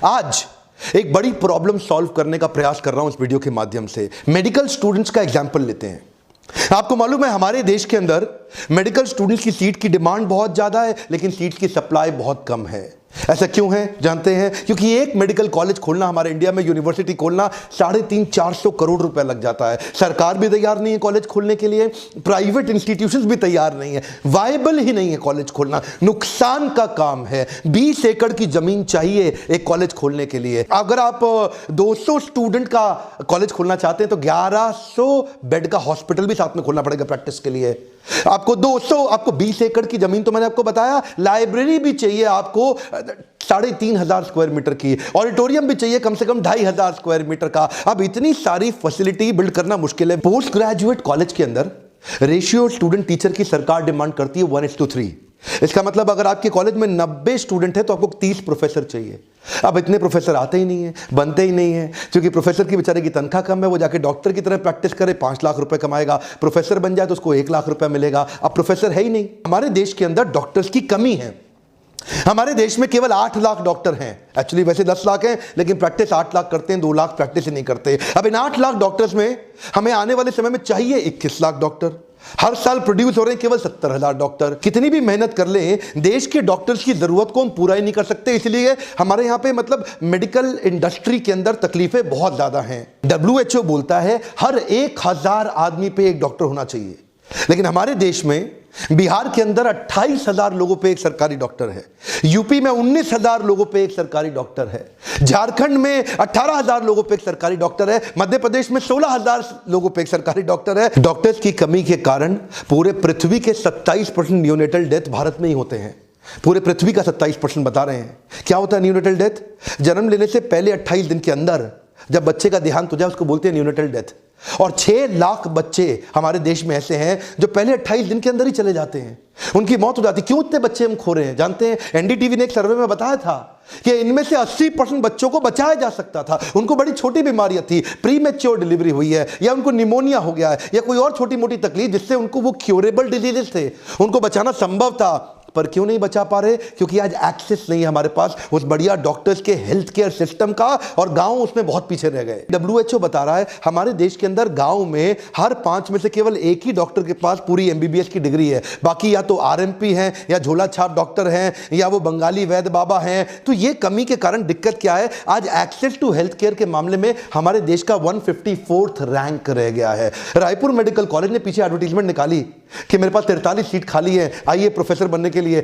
आज एक बड़ी प्रॉब्लम सॉल्व करने का प्रयास कर रहा हूं इस वीडियो के माध्यम से। मेडिकल स्टूडेंट्स का एग्जांपल लेते हैं। आपको मालूम है हमारे देश के अंदर मेडिकल स्टूडेंट्स की सीट की डिमांड बहुत ज्यादा है, लेकिन सीट की सप्लाई बहुत कम है। ऐसा क्यों है जानते हैं? क्योंकि एक मेडिकल कॉलेज खोलना, हमारे इंडिया में यूनिवर्सिटी खोलना 350-400 करोड़ रुपए लग जाता है। सरकार भी तैयार नहीं है कॉलेज खोलने के लिए, प्राइवेट इंस्टीट्यूशंस भी तैयार नहीं है, वायबल ही नहीं है कॉलेज खोलना, नुकसान का काम है। 20 एकड़ की जमीन चाहिए एक कॉलेज खोलने के लिए। अगर आप 200 स्टूडेंट का कॉलेज खोलना चाहते हैं तो 1100 बेड का हॉस्पिटल भी साथ में खोलना पड़ेगा प्रैक्टिस के लिए। आपको 20 एकड़ की जमीन तो मैंने आपको बताया, लाइब्रेरी भी चाहिए आपको 3,500 स्क्वायर मीटर की, ऑडिटोरियम भी चाहिए कम से कम 2,500 स्क्वायर मीटर का। अब इतनी सारी फैसिलिटी बिल्ड करना मुश्किल है। पोस्ट ग्रेजुएट कॉलेज के अंदर रेशियो स्टूडेंट टीचर की सरकार डिमांड करती है 1:3। इसका मतलब अगर आपके कॉलेज में 90 स्टूडेंट है तो आपको 30 प्रोफेसर चाहिए। अब इतने प्रोफेसर आते ही नहीं है, बनते ही नहीं है, क्योंकि प्रोफेसर की बेचारे की तनख्वाह कम है। वो जाके डॉक्टर की तरह प्रैक्टिस करे, 5 लाख रुपए कमाएगा। प्रोफेसर बन जाए तो उसको 1 लाख रुपए मिलेगा। अब प्रोफेसर है ही नहीं। हमारे देश के अंदर डॉक्टर्स की कमी है। हमारे देश में केवल 8 लाख डॉक्टर हैं। एक्चुअली वैसे 10 लाख हैं, लेकिन प्रैक्टिस 8 लाख करते हैं, 2 लाख प्रैक्टिस ही नहीं करते। अब इन 8 लाख डॉक्टर्स में हमें आने वाले समय में चाहिए 21 लाख डॉक्टर। हर साल प्रोड्यूस हो रहे हैं केवल 70,000 डॉक्टर। कितनी भी मेहनत कर लें, देश के डॉक्टर्स की जरूरत को हम पूरा ही नहीं कर सकते। इसलिए हमारे यहां पे मेडिकल इंडस्ट्री के अंदर तकलीफें बहुत ज्यादा हैं। WHO बोलता है हर 1000 आदमी पे एक डॉक्टर होना चाहिए, लेकिन हमारे देश में बिहार के अंदर 28,000 लोगों पे एक सरकारी डॉक्टर है, यूपी में 19,000 लोगों पे एक सरकारी डॉक्टर है, झारखंड में 18,000 लोगों पे एक सरकारी डॉक्टर है, मध्य प्रदेश में 16,000 लोगों पे एक सरकारी डॉक्टर है। डॉक्टर्स की कमी के कारण पूरे पृथ्वी के 27% न्यूनेटल डेथ भारत में ही होते हैं। पूरे पृथ्वी का 27% बता रहे हैं। क्या होता है न्यूनेटल डेथ? जन्म लेने से पहले 28 दिन के अंदर जब बच्चे का देहांत हो जाए उसको बोलते हैं न्यूनेटल डेथ। और 6 लाख बच्चे हमारे देश में ऐसे हैं जो पहले 28 दिन के अंदर ही चले जाते हैं, उनकी मौत हो जाती है। क्यों इतने बच्चे हम खो रहे हैं जानते हैं? एनडीटीवी ने एक सर्वे में बताया था कि इनमें से 80% बच्चों को बचाया जा सकता था। उनको बड़ी छोटी बीमारियां थी, प्रीमेच्योर डिलीवरी हुई है, या उनको निमोनिया हो गया है, या कोई और छोटी मोटी तकलीफ जिससे उनको वो क्योरेबल डिजीजेस थे, उनको बचाना संभव था। पर क्यों नहीं बचा पा रहे? क्योंकि आज एक्सेस नहीं है हमारे पास उस बढ़िया डॉक्टर्स के हेल्थ केयर सिस्टम का, और गांव उसमें बहुत पीछे रह गए। WHO बता रहा है हमारे देश के अंदर गांव में हर 5 में से केवल एक ही डॉक्टर के पास पूरी MBBS की डिग्री है। बाकी या तो RMP हैं, या झोला छाप डॉक्टर हैं, या वो बंगाली वैद्य बाबा हैं। तो ये कमी के कारण दिक्कत क्या है? आज एक्सेस टू हेल्थ केयर के मामले में हमारे देश का 154th रैंक रह गया है। रायपुर मेडिकल कॉलेज ने पीछे एडवर्टीजमेंट निकाली कि मेरे पास 43 सीट खाली है, आइए प्रोफेसर बनने के लिए।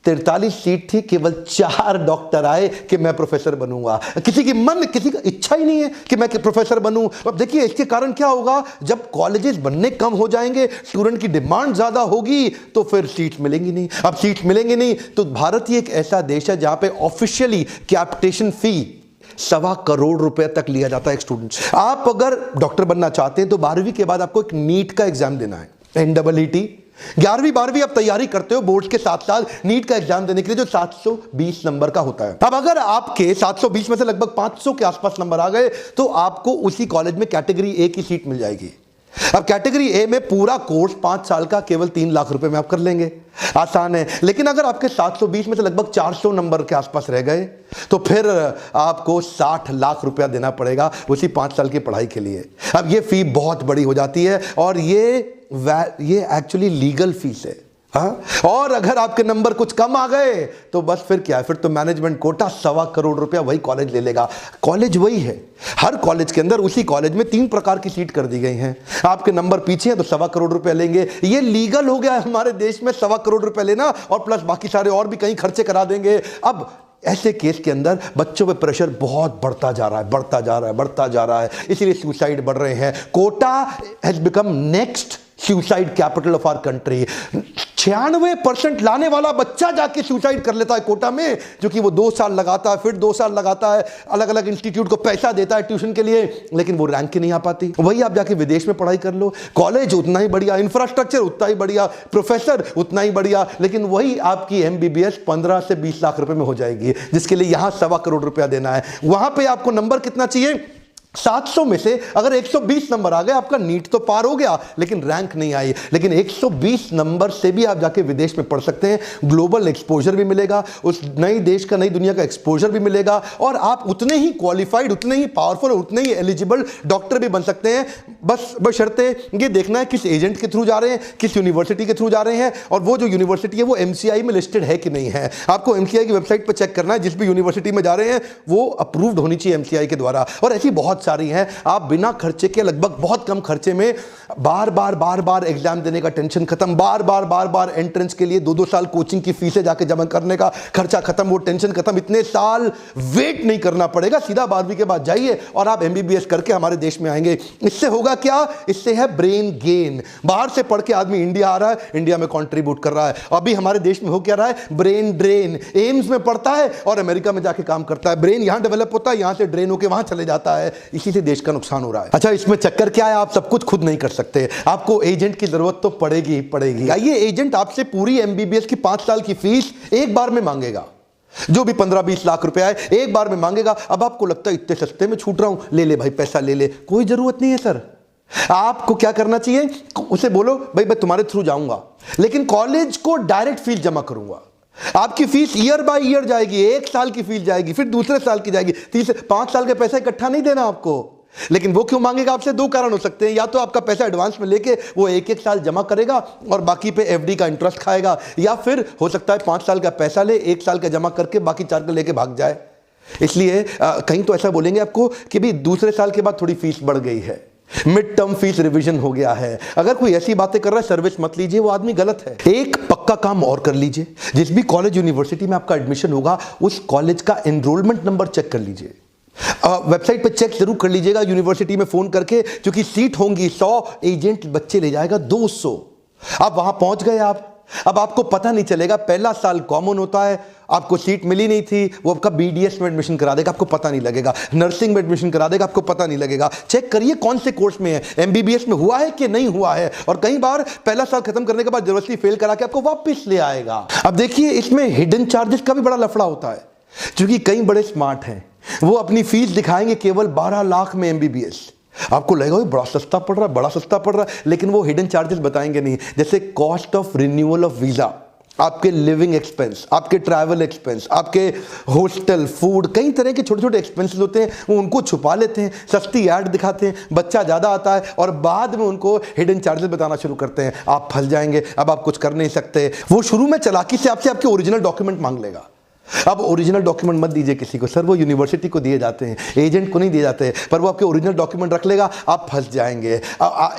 43 सीट थी, केवल 4 डॉक्टर आए कि मैं प्रोफेसर बनूंगा। किसी की इच्छा ही नहीं है कि मैं प्रोफेसर बनूं। अब देखिए इसके कारण क्या होगा? जब कॉलेजेस बनने कम हो जाएंगे, स्टूडेंट की डिमांड ज्यादा होगी, तो फिर सीट मिलेंगी नहीं। अब सीट मिलेंगी नहीं तो भारत ही एक ऐसा देश है जहां पे ऑफिशियली कैपिटेशन फी 1.25 करोड़ रुपए तक लिया जाता है एक स्टूडेंट से। आप अगर डॉक्टर बनना चाहते हैं तो 12वीं के बाद आपको एक नीट का एग्जाम देना है, NEET। 11वीं 12वीं आप तैयारी करते हो बोर्ड के साथ साथ नीट का एग्जाम देने के लिए, जो 720 नंबर का होता है। अब अगर आपके 720 में से लगभग 500 के आसपास नंबर आ गए तो आपको उसी कॉलेज में कैटेगरी A की सीट मिल जाएगी। अब कैटेगरी A में पूरा कोर्स 5 साल का केवल 3 लाख रुपए में आप कर लेंगे, आसान है। लेकिन अगर आपके 720 में से लगभग 400 नंबर के आसपास रह गए तो फिर आपको 60 लाख रुपया देना पड़ेगा उसी 5 साल की पढ़ाई के लिए। अब ये फी बहुत बड़ी हो जाती है, और ये एक्चुअली लीगल फीस है। हाँ? और अगर आपके नंबर कुछ कम आ गए तो बस फिर क्या है? फिर तो मैनेजमेंट कोटा 1.25 करोड़ रुपया वही कॉलेज ले लेगा। कॉलेज वही है, हर कॉलेज के अंदर उसी कॉलेज में 3 प्रकार की सीट कर दी गई हैं। आपके नंबर पीछे हैं तो 1.25 करोड़ रुपया लेंगे। ये लीगल हो गया है हमारे देश में 1.25 करोड़ रुपया लेना, और प्लस बाकी सारे और भी कहीं खर्चे करा देंगे। अब ऐसे केस के अंदर बच्चों पे प्रेशर बहुत बढ़ता जा रहा है, इसीलिए सुसाइड बढ़ रहे हैं। Kota has become next suicide capital of our country. 96% लाने वाला बच्चा जाके सुसाइड कर लेता है कोटा में, क्योंकि वो 2 साल लगाता है, फिर 2 साल लगाता है, अलग अलग इंस्टीट्यूट को पैसा देता है ट्यूशन के लिए, लेकिन वो रैंक ही नहीं आ पाती। वही आप जाके विदेश में पढ़ाई कर लो, कॉलेज उतना ही बढ़िया, इंफ्रास्ट्रक्चर उतना ही बढ़िया, प्रोफेसर उतना ही बढ़िया, लेकिन वही आपकी MBBS 15 से 20 लाख रुपए में हो जाएगी, जिसके लिए यहां 1.25 करोड़ रुपया देना है। वहां पर आपको नंबर कितना चाहिए? 700 में से अगर 120 नंबर आ गए, आपका नीट तो पार हो गया, लेकिन रैंक नहीं आई। लेकिन 120 नंबर से भी आप जाके विदेश में पढ़ सकते हैं, ग्लोबल एक्सपोजर भी मिलेगा, उस नई देश का, नई दुनिया का एक्सपोजर भी मिलेगा, और आप उतने ही क्वालिफाइड, उतने ही पावरफुल, उतने ही एलिजिबल डॉक्टर भी बन सकते हैं। बस बशर्ते ये देखना है किस एजेंट के थ्रू जा रहे हैं, किस यूनिवर्सिटी के थ्रू जा रहे हैं, और वो जो यूनिवर्सिटी है वो MCI में लिस्टेड है कि नहीं है। आपको MCI की वेबसाइट पर चेक करना है, जिस भी यूनिवर्सिटी में जा रहे हैं वो अप्रूव्ड होनी चाहिए MCI के द्वारा। और ऐसी बहुत सारी हैं, आप बिना खर्चे के, लगभग बहुत कम खर्चे में बार बार एग्जाम देने का टेंशन खत्म, बार बार एंट्रेंस के लिए 2-2 साल कोचिंग की फीसें जाके जमा करने का खर्चा खत्म, वो टेंशन खत्म, इतने साल वेट नहीं करना पड़ेगा, सीधा 12वीं के बाद जाइए और आप MBBS करके हमारे देश में आएंगे। इससे होगा क्या? इससे है ब्रेन गेन। बाहर से पढ़ के आदमी इंडिया आ रहा है, इंडिया में कंट्रीब्यूट कर रहा है। अभी हमारे देश में हो क्या रहा है? Brain drain. एम्स में पढ़ता है और अमेरिका में जाके काम करता है, ब्रेन यहां डेवलप होता है, यहां से ड्रेन होकर वहां चले जाता है, इसी से देश का नुकसान हो रहा है। अच्छा, इसमें चक्कर क्या है? आप सब कुछ खुद नहीं कर सकते, आपको एजेंट की जरूरत तो पड़ेगी ही पड़ेगी। ये एजेंट आपसे पूरी MBBS की 5 साल की फीस एक बार में मांगेगा, जो भी 15-20 लाख रुपए आए एक बार में मांगेगा। अब आपको लगता है इतने सस्ते में छूट रहा हूं, ले ले भाई पैसा ले ले, कोई जरूरत नहीं है सर। आपको क्या करना चाहिए? उसे बोलो भाई मैं तुम्हारे थ्रू जाऊंगा, लेकिन कॉलेज को डायरेक्ट फीस जमा करूंगा। आपकी फीस ईयर बाय ईयर जाएगी, 1 साल की फीस जाएगी, फिर दूसरे साल की जाएगी, 5 साल का पैसा इकट्ठा नहीं देना आपको। लेकिन वो क्यों मांगेगा आपसे? 2 कारण हो सकते हैं, या तो आपका पैसा एडवांस में लेके वो 1-1 साल जमा करेगा और बाकी पे FD का इंटरेस्ट खाएगा, या फिर हो सकता है 5 साल का पैसा ले, 1 साल का जमा करके बाकी 4 का लेके भाग जाए। इसलिए कहीं तो ऐसा बोलेंगे आपको कि भी दूसरे साल के बाद थोड़ी फीस बढ़ गई है, मिड टर्म फीस रिवीजन हो गया है। अगर कोई ऐसी बातें कर रहा है, सर्विस मत लीजिए, वो आदमी गलत है। एक पक्का काम और कर लीजिए, जिस भी कॉलेज यूनिवर्सिटी में आपका एडमिशन होगा उस कॉलेज का एनरोलमेंट नंबर चेक कर लीजिए। वेबसाइट पे चेक जरूर कर लीजिएगा, यूनिवर्सिटी में फोन करके, क्योंकि सीट होंगी 100, एजेंट बच्चे ले जाएगा 200। अब वहां पहुंच गए आप, अब आपको पता नहीं चलेगा, पहला साल कॉमन होता है, आपको सीट मिली नहीं थी, वो आपका BDS में एडमिशन करा देगा, आपको पता नहीं लगेगा, नर्सिंग में एडमिशन करा देगा, आपको पता नहीं लगेगा। चेक करिए कौन से कोर्स में है, MBBS में हुआ है कि नहीं हुआ है, और कई बार पहला साल खत्म करने के बाद जबरदस्ती फेल करा के आपको वापस ले आएगा। अब देखिए, इसमें हिडन चार्जेस का भी बड़ा लफड़ा होता है, क्योंकि कई बड़े स्मार्ट हैं, वो अपनी फीस दिखाएंगे केवल 12 लाख में MBBS। आपको लगेगा बड़ा सस्ता पड़ रहा है, बड़ा सस्ता पड़ रहा है, लेकिन वो हिडन चार्जेस बताएंगे नहीं, जैसे cost of renewal of visa, आपके लिविंग एक्सपेंस, आपके ट्रैवल एक्सपेंस, आपके हॉस्टल, फूड, कई तरह के छोटे छोटे एक्सपेंसेस होते हैं, वो उनको छुपा लेते हैं, सस्ती ऐड दिखाते हैं, बच्चा ज़्यादा आता है और बाद में उनको हिडन चार्जेस बताना शुरू करते हैं। आप फंस जाएंगे, अब आप कुछ कर नहीं सकते। वो शुरू में चालाकी से आपसे आपके ओरिजिनल डॉक्यूमेंट मांग लेगा। अब ओरिजिनल डॉक्यूमेंट मत दीजिए किसी को, सर वो यूनिवर्सिटी को दिए जाते हैं, एजेंट को नहीं दिए जाते, पर वो आपके ओरिजिनल डॉक्यूमेंट रख लेगा, आप फंस जाएंगे।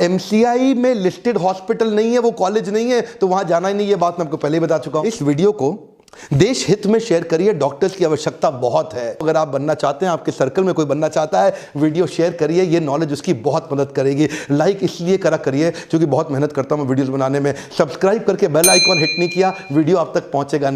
MCI में लिस्टेड हॉस्पिटल नहीं है, वो कॉलेज नहीं है, तो वहां जाना ही नहीं, ये बात मैं आपको पहले ही बता चुका हूं। इस वीडियो को देश हित में शेयर करिए, डॉक्टर्स की आवश्यकता बहुत है। अगर आप बनना चाहते हैं, आपके सर्कल में कोई बनना चाहता है, वीडियो शेयर करिए, ये नॉलेज उसकी बहुत मदद करेगी। लाइक इसलिए करा करिए क्योंकि बहुत मेहनत करता हूं वीडियोस बनाने में। सब्सक्राइब करके बेल आइकॉन हिट नहीं किया, वीडियो आप तक पहुंचेगा नहीं।